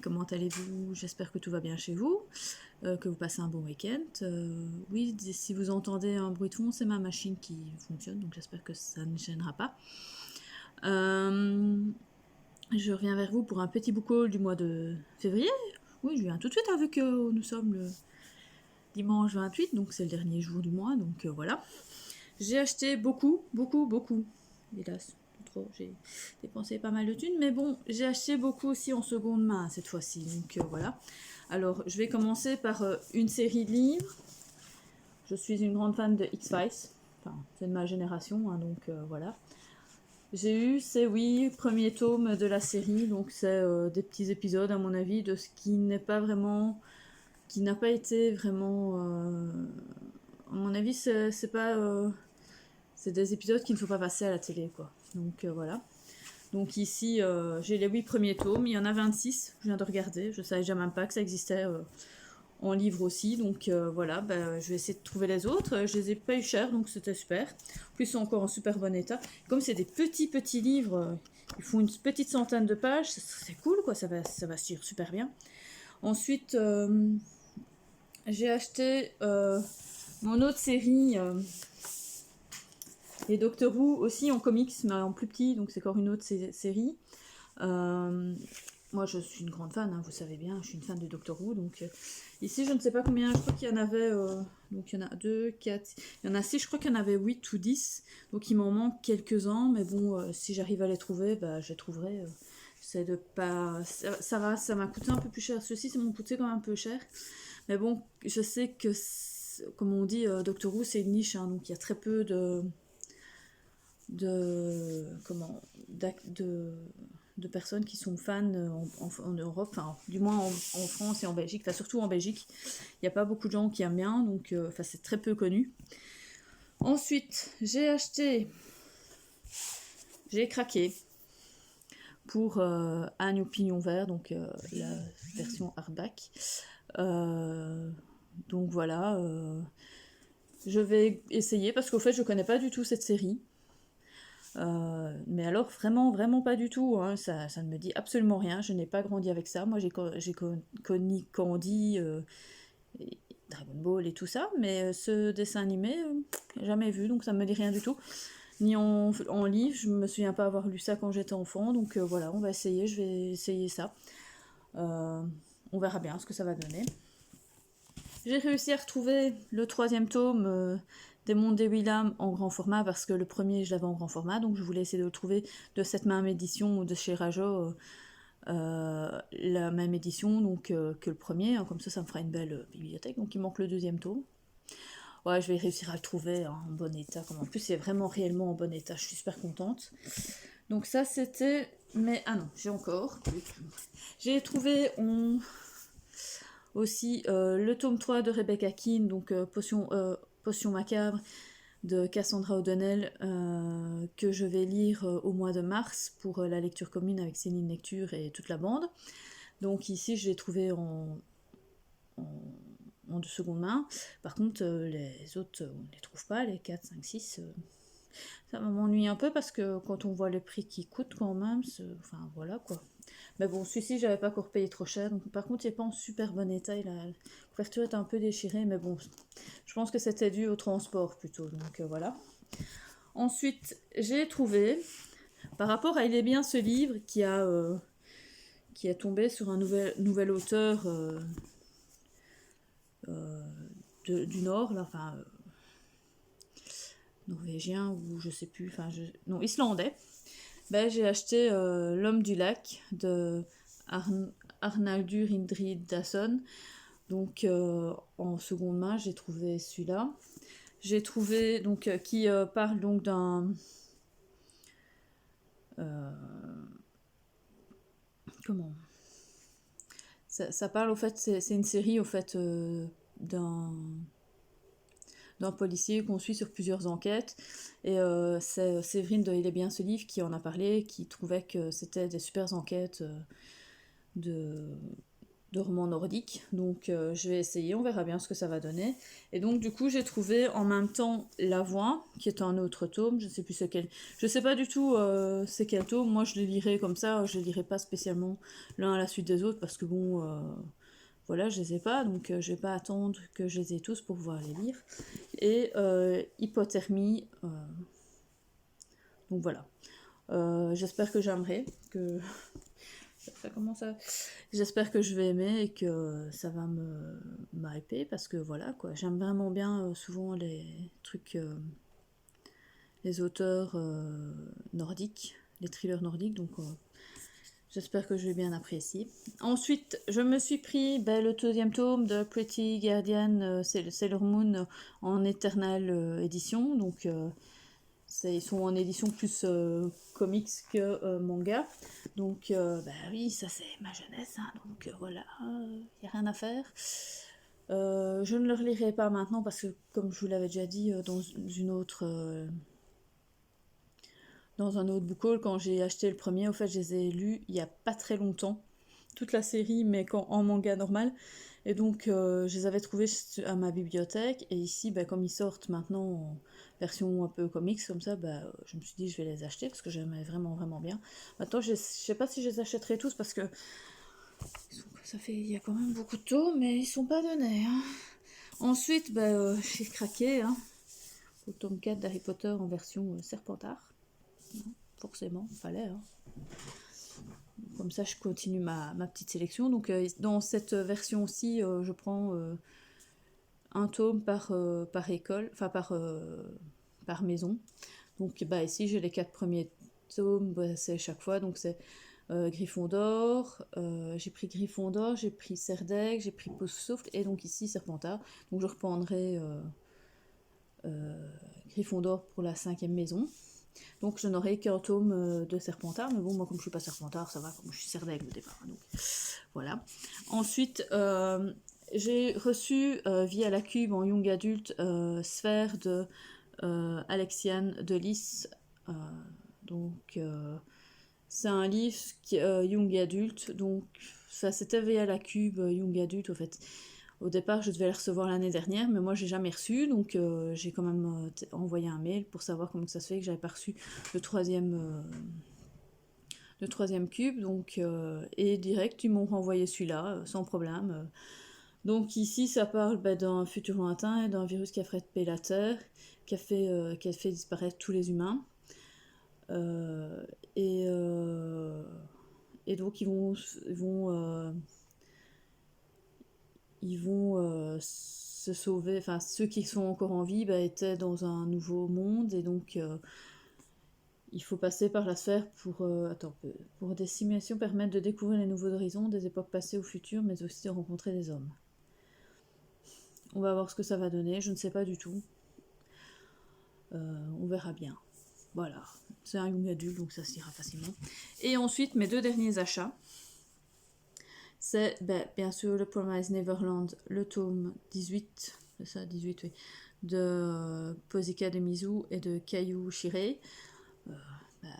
comment allez-vous? J'espère que tout va bien chez vous, que vous passez un bon week-end. Oui, si vous entendez un bruit de fond, c'est ma machine qui fonctionne, donc j'espère que ça ne gênera pas. Je reviens vers vous pour un petit book haul du mois de février. Oui, je viens tout de suite vu que nous sommes le dimanche 28, donc c'est le dernier jour du mois, donc voilà. J'ai acheté beaucoup. Hélas, trop, j'ai dépensé pas mal de thunes, mais bon, j'ai acheté beaucoup aussi en seconde main cette fois-ci, donc voilà. Alors, je vais commencer par une série de livres. Je suis une grande fan de X-Files, enfin, c'est de ma génération, hein, donc voilà. J'ai eu, premier tome de la série, donc c'est des petits épisodes à mon avis de ce qui n'est pas vraiment, qui n'a pas été vraiment, à mon avis c'est pas, c'est des épisodes qui ne sont pas passés à la télé quoi. Donc voilà. Donc ici j'ai les 8 premiers tomes, il y en a 26, je viens de regarder, je savais déjà même pas que ça existait en livre aussi, donc voilà, je vais essayer de trouver les autres, je les ai pas eu cher, donc c'était super. En plus, ils sont encore en super bon état. Comme c'est des petits livres, ils font une petite centaine de pages, c'est cool, quoi, ça va se lire super bien. Ensuite, j'ai acheté mon autre série, les Doctor Who, aussi en comics, mais en plus petit, donc c'est encore une autre série. Moi, je suis une grande fan, hein, vous savez bien, je suis une fan de Doctor Who, donc ici, je ne sais pas combien, je crois qu'il y en avait, donc il y en a 2, 4, il y en a 6, je crois qu'il y en avait 8 ou 10, donc il m'en manque quelques-uns, mais bon, si j'arrive à les trouver, je les trouverai. C'est de pas... Ça va, ça m'a coûté un peu plus cher, ceux-ci, ça m'a coûté quand même un peu cher, mais bon, je sais que, comme on dit, Doctor Who, c'est une niche, hein, donc il y a très peu de personnes qui sont fans en Europe, enfin du moins en France et en Belgique, enfin surtout en Belgique, il n'y a pas beaucoup de gens qui aiment bien, donc c'est très peu connu. Ensuite, j'ai craqué pour Anne au pignon vert, donc la version hardback. Donc voilà, je vais essayer parce qu'au fait je connais pas du tout cette série. Mais alors vraiment pas du tout, hein. Ça ne me dit absolument rien, je n'ai pas grandi avec ça. Moi j'ai connu Candy, et Dragon Ball et tout ça, mais ce dessin animé, jamais vu, donc ça me dit rien du tout. Ni en livre, je me souviens pas avoir lu ça quand j'étais enfant, donc voilà, on va essayer, je vais essayer ça. On verra bien ce que ça va donner. J'ai réussi à retrouver le 3e tome des Mondes des Willam en grand format, parce que le premier je l'avais en grand format, donc je voulais essayer de le trouver de cette même édition de chez Rajo, la même édition donc que le premier, hein, comme ça me fera une belle bibliothèque. Donc il manque le 2e tome. Ouais, je vais réussir à le trouver en bon état, comme en plus c'est vraiment réellement en bon état, je suis super contente. Donc ça c'était, mais ah non, j'ai trouvé aussi le tome 3 de Rebecca Keane, donc Potion macabre de Cassandra O'Donnell, que je vais lire au mois de mars pour la lecture commune avec Céline Lecture et toute la bande. Donc ici je l'ai trouvé en de seconde main. Par contre les autres on ne les trouve pas, les 4, 5, 6... ça m'ennuie un peu parce que quand on voit le prix qui coûte quand même, enfin voilà quoi. Mais bon, celui-ci, j'avais pas encore payé trop cher. Donc, par contre, il n'est pas en super bon état. La couverture est un peu déchirée, mais bon, je pense que c'était dû au transport plutôt. Donc voilà. Ensuite, j'ai trouvé, par rapport à Il est bien ce livre qui est tombé sur un nouvel auteur du Nord, là, enfin norvégien ou je sais plus, non, islandais. J'ai acheté L'homme du lac de Arnaldur Indridason. Donc en seconde main, j'ai trouvé celui-là. J'ai trouvé donc qui parle donc d'un comment ça parle au fait, c'est une série au fait d'un policier qu'on suit sur plusieurs enquêtes, et c'est Séverine de Il est bien ce livre qui en a parlé, qui trouvait que c'était des super enquêtes de de romans nordiques. Donc je vais essayer, on verra bien ce que ça va donner. Et donc du coup j'ai trouvé en même temps La Voix, qui est un autre tome, je sais plus c'est quel. Je sais pas du tout c'est quel tome, moi je les lirai comme ça, je les lirai pas spécialement l'un à la suite des autres, parce que bon, voilà, je les ai pas, donc je vais pas attendre que je les ai tous pour pouvoir les lire. Et Hypothermie, donc voilà. J'espère que j'aimerai, que ça commence à... J'espère que je vais aimer et que ça va me m'hyper, parce que voilà quoi, j'aime vraiment bien souvent les trucs, les auteurs nordiques, les thrillers nordiques, donc j'espère que je vais bien apprécier. Ensuite, je me suis pris le deuxième tome de Pretty Guardian, Sailor Moon en éternelle édition, donc ils sont en édition plus comics que manga. Donc, oui, ça c'est ma jeunesse, hein, donc voilà, il n'y a rien à faire. Je ne le relirai pas maintenant parce que, comme je vous l'avais déjà dit dans un autre book haul, quand j'ai acheté le premier, au fait, je les ai lus il n'y a pas très longtemps. Toute la série, mais en manga normal. Et donc, je les avais trouvés à ma bibliothèque. Et ici, comme ils sortent maintenant en version un peu comics, comme ça, je me suis dit, je vais les acheter parce que j'aimais vraiment, vraiment bien. Maintenant, je sais pas si je les achèterai tous parce que il y a quand même beaucoup de tomes, mais ils sont pas donnés. Hein. Ensuite, j'ai craqué au tome 4 d'Harry Potter en version Serpentard. Forcément, fallait. Hein. Comme ça, je continue ma petite sélection. Donc, dans cette version-ci, je prends un tome par école, enfin par maison. Donc, ici, j'ai les 4 premiers tomes, c'est chaque fois. Donc, c'est Gryffondor, j'ai pris Gryffondor, j'ai pris Serdaigle, j'ai pris Poufsouffle, et donc ici, Serpentard. Donc, je reprendrai Gryffondor pour la 5e maison. Donc je n'aurai qu'un tome de Serpentard, mais bon, moi comme je suis pas Serpentard, ça va, comme je suis Serdaigle au départ. Donc voilà. Ensuite, j'ai reçu via la Cube en Young Adulte Sphère de Alexiane Delis. Donc c'est un livre Young Adulte, donc ça c'était via la Cube Young Adulte au fait. Au départ, je devais le recevoir l'année dernière, mais moi, j'ai jamais reçu, donc j'ai quand même envoyé un mail pour savoir comment ça se fait que j'avais pas reçu le troisième cube, donc et direct, ils m'ont renvoyé celui-là, sans problème. Donc ici, ça parle d'un futur lointain et d'un virus qui a frappé la Terre, qui a fait disparaître tous les humains. Et donc, ils vont se sauver, enfin ceux qui sont encore en vie étaient dans un nouveau monde, et donc il faut passer par la sphère pour des simulations permettent de découvrir les nouveaux horizons des époques passées ou futures, mais aussi de rencontrer des hommes. On va voir ce que ça va donner, je ne sais pas du tout. On verra bien. Voilà, c'est un young adulte, donc ça se lira facilement. Et ensuite, mes 2 derniers achats, c'est bien sûr le Promised Neverland, le tome 18, c'est ça, 18, oui, de Posika de Mizu et de Kayu Shirei.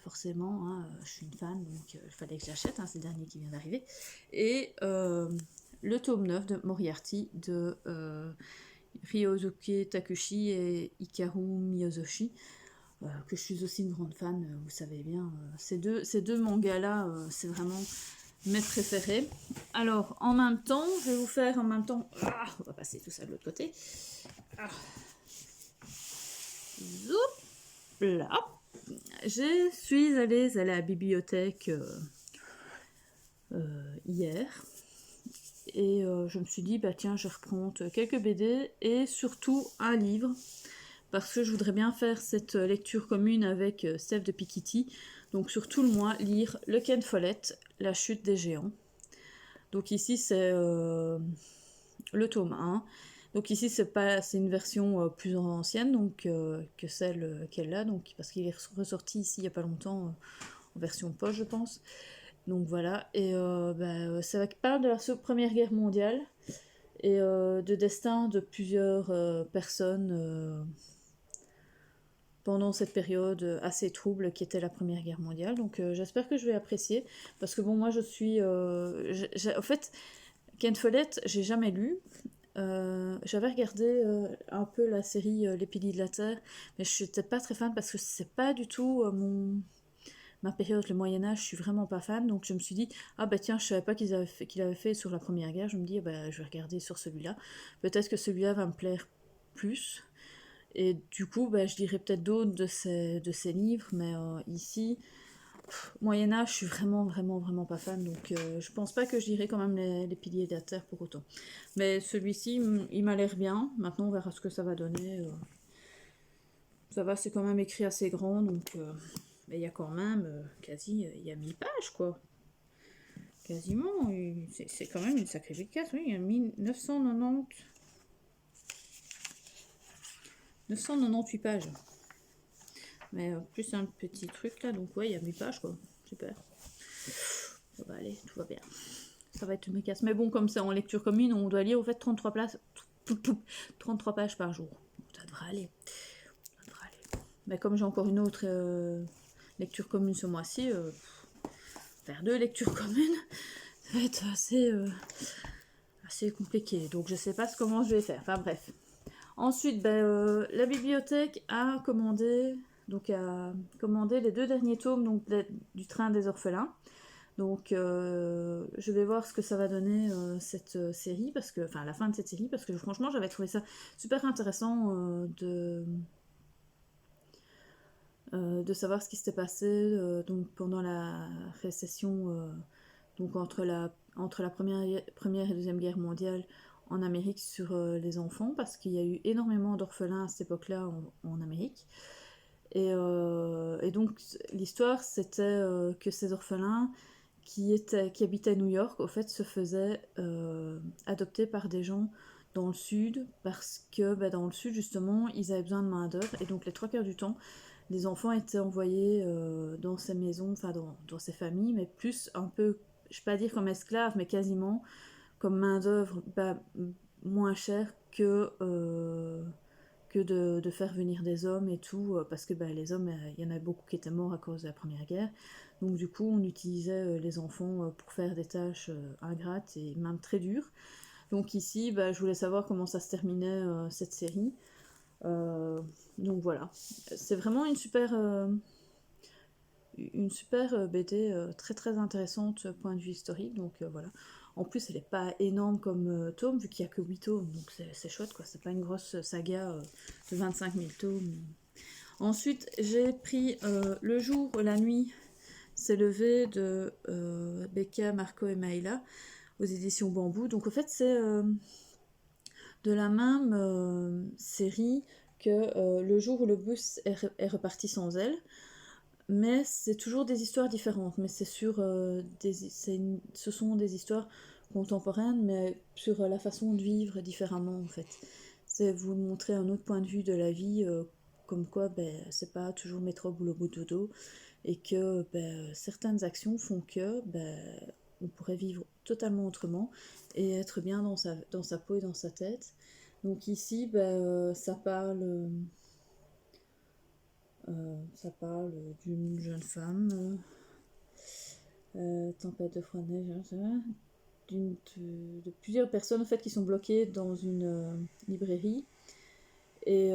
Forcément, hein, je suis une fan, donc il fallait que j'achète, c'est le dernier qui vient d'arriver. Et le tome 9 de Moriarty de Ryosuke Takushi et Hikaru Miyazoshi, que je suis aussi une grande fan, vous savez bien. Ces deux mangas-là, c'est vraiment mes préférés. Alors, en même temps, je vais vous faire en même temps... on va passer tout ça de l'autre côté. Zoup, là. Je suis allée à la bibliothèque hier. Et je me suis dit, tiens, je reprends quelques BD et surtout un livre. Parce que je voudrais bien faire cette lecture commune avec Steph de Piketty. Donc sur tout le mois, lire Le Ken Follett, La chute des géants. Donc ici, c'est le tome 1. Donc ici, c'est une version plus ancienne donc, que celle qu'elle a. Donc, parce qu'il est ressorti ici il n'y a pas longtemps en version poche, je pense. Donc voilà. Et ça parle de la Première Guerre mondiale et de destin de plusieurs personnes pendant cette période assez trouble qui était la Première Guerre mondiale. Donc j'espère que je vais apprécier, parce que bon, moi je suis... en fait, Ken Follett, j'ai jamais lu. J'avais regardé un peu la série Les Piliers de la Terre, mais je n'étais pas très fan parce que c'est pas du tout ma période, le Moyen-Âge, je suis vraiment pas fan, donc je me suis dit, ah bah tiens, je savais pas qu'il avait fait sur la Première Guerre, je me dis, ah bah, je vais regarder sur celui-là, peut-être que celui-là va me plaire plus, et du coup, bah, je dirais peut-être d'autres de ces livres, mais ici, Moyen-Âge, je suis vraiment pas fan, donc je pense pas que je dirais quand même les Piliers de la Terre pour autant. Mais celui-ci, il m'a l'air bien, maintenant on verra ce que ça va donner. Ça va, c'est quand même écrit assez grand, donc... mais il y a quand même il y a 1000 pages, quoi. Quasiment. C'est quand même une sacrée dédicace, oui. Il y a 998 pages. Mais plus un petit truc là, donc ouais, il y a 1000 pages, quoi. Super. Ça va aller, tout va bien. Ça va être une dédicace. Mais bon, comme c'est en lecture commune, on doit lire au fait 33 pages par jour. Ça devrait aller. Mais comme j'ai encore une autre lecture commune ce mois-ci, faire 2 lectures communes, ça va être assez compliqué. Donc je sais pas comment je vais faire. Enfin bref. Ensuite, la bibliothèque a commandé les 2 derniers tomes donc, du Train des orphelins. Donc je vais voir ce que ça va donner cette série, enfin la fin de cette série, parce que franchement j'avais trouvé ça super intéressant de savoir ce qui s'était passé donc pendant la récession donc entre la première et deuxième guerre mondiale en Amérique sur les enfants, parce qu'il y a eu énormément d'orphelins à cette époque-là en Amérique. Et donc l'histoire c'était que ces orphelins qui habitaient à New York, au fait, se faisaient adopter par des gens dans le sud, parce que dans le sud, justement, ils avaient besoin de main-d'œuvre, et donc les 3 quarts du temps, les enfants étaient envoyés dans ces maisons, enfin dans ces familles, mais plus un peu, je ne vais pas dire comme esclaves, mais quasiment comme main-d'œuvre moins chère que de faire venir des hommes et tout, parce que les hommes, il y en a beaucoup qui étaient morts à cause de la Première Guerre. Donc du coup, on utilisait les enfants pour faire des tâches ingrates et même très dures. Donc ici, je voulais savoir comment ça se terminait cette série. Donc voilà. C'est vraiment une super BD très très intéressante point de vue historique. Donc voilà. En plus, elle n'est pas énorme comme tome, vu qu'il n'y a que 8 tomes, donc c'est chouette, quoi. C'est pas une grosse saga de 25 000 tomes. Ensuite, j'ai pris Le jour, la nuit s'est levé de Becca, Marco et Maïla aux éditions Bambou. Donc, en fait, c'est de la même série que Le jour où le bus est reparti sans elle. Mais c'est toujours des histoires différentes, mais c'est sur ce sont des histoires contemporaines, mais sur la façon de vivre différemment en fait. C'est vous montrer un autre point de vue de la vie, comme quoi c'est pas toujours mettre au boulot dodo, et que certaines actions font que on pourrait vivre totalement autrement et être bien dans sa peau et dans sa tête. Donc ici, ça parle d'une jeune femme, tempête de froid neige, de plusieurs personnes en fait qui sont bloquées dans une librairie et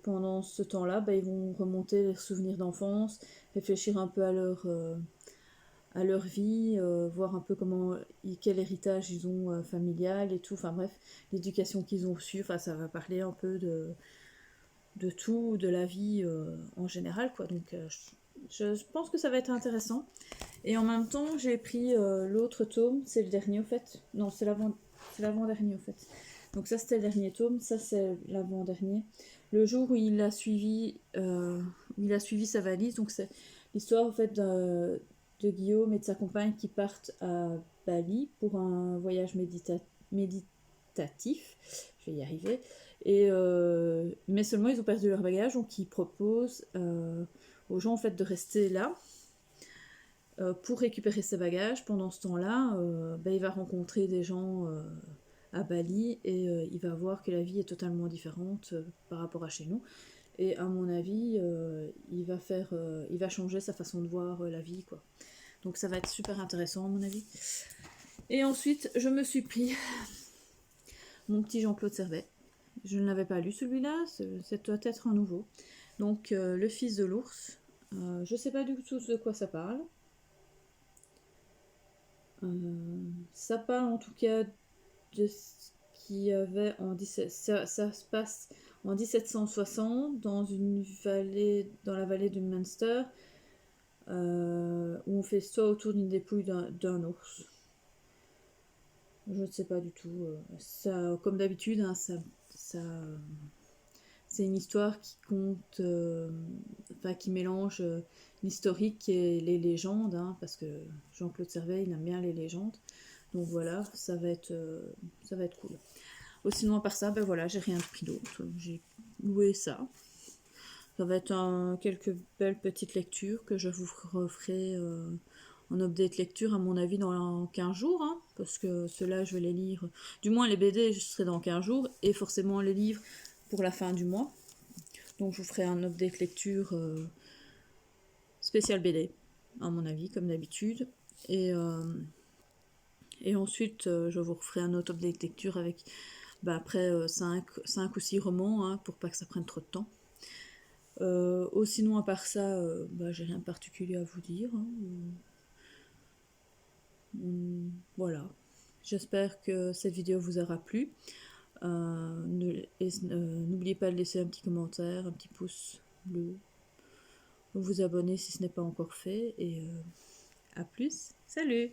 pendant ce temps-là, ils vont remonter leurs souvenirs d'enfance, réfléchir un peu à leur vie, voir un peu quel héritage ils ont familial et tout, enfin bref, l'éducation qu'ils ont reçue, enfin ça va parler un peu de tout, de la vie en général, quoi. Donc je pense que ça va être intéressant. Et en même temps, j'ai pris l'autre tome, c'est le dernier au fait. Non, c'est l'avant-dernier au fait. Donc ça c'était le dernier tome, ça c'est l'avant-dernier. Le jour où il a suivi sa valise, donc c'est l'histoire en fait de Guillaume et de sa compagne qui partent à Bali pour un voyage méditatif. Je vais y arriver. Mais seulement ils ont perdu leur bagage, donc ils proposent aux gens en fait de rester là pour récupérer ses bagages. Pendant ce temps-là, il va rencontrer des gens à Bali et il va voir que la vie est totalement différente par rapport à chez nous. Et à mon avis, il va changer sa façon de voir la vie, quoi. Donc ça va être super intéressant à mon avis. Et ensuite, je me suis pris mon petit Jean-Claude Servet. Je ne l'avais pas lu celui-là, ça doit être un nouveau. Donc Le fils de l'ours. Je ne sais pas du tout de quoi ça parle. Ça parle en tout cas de ce qu'il y avait en 17... ça se passe en 1760 dans la vallée du Munster, où on fait soit autour d'une dépouille d'un ours. Je ne sais pas du tout. Ça, comme d'habitude, hein, c'est une histoire qui compte, qui mélange l'historique et les légendes, hein, parce que Jean-Claude Servet, il aime bien les légendes. Donc voilà, ça va être cool. Sinon, à part ça, ben voilà, j'ai rien pris d'autre. J'ai loué ça. Ça va être quelques belles petites lectures que je vous referai en update lecture, à mon avis, dans 15 jours. Hein, parce que ceux-là, je vais les lire. Du moins, les BD, je serai dans 15 jours. Et forcément, les livres pour la fin du mois. Donc, je vous ferai un update lecture spécial BD, à mon avis, comme d'habitude. Et ensuite, je vous referai un autre update lecture avec après 5 ou 6 romans, hein, pour pas que ça prenne trop de temps. Sinon, à part ça, j'ai rien de particulier à vous dire. Hein. Voilà. J'espère que cette vidéo vous aura plu. N'oubliez pas de laisser un petit commentaire, un petit pouce bleu. Vous abonner si ce n'est pas encore fait. Et à plus. Salut!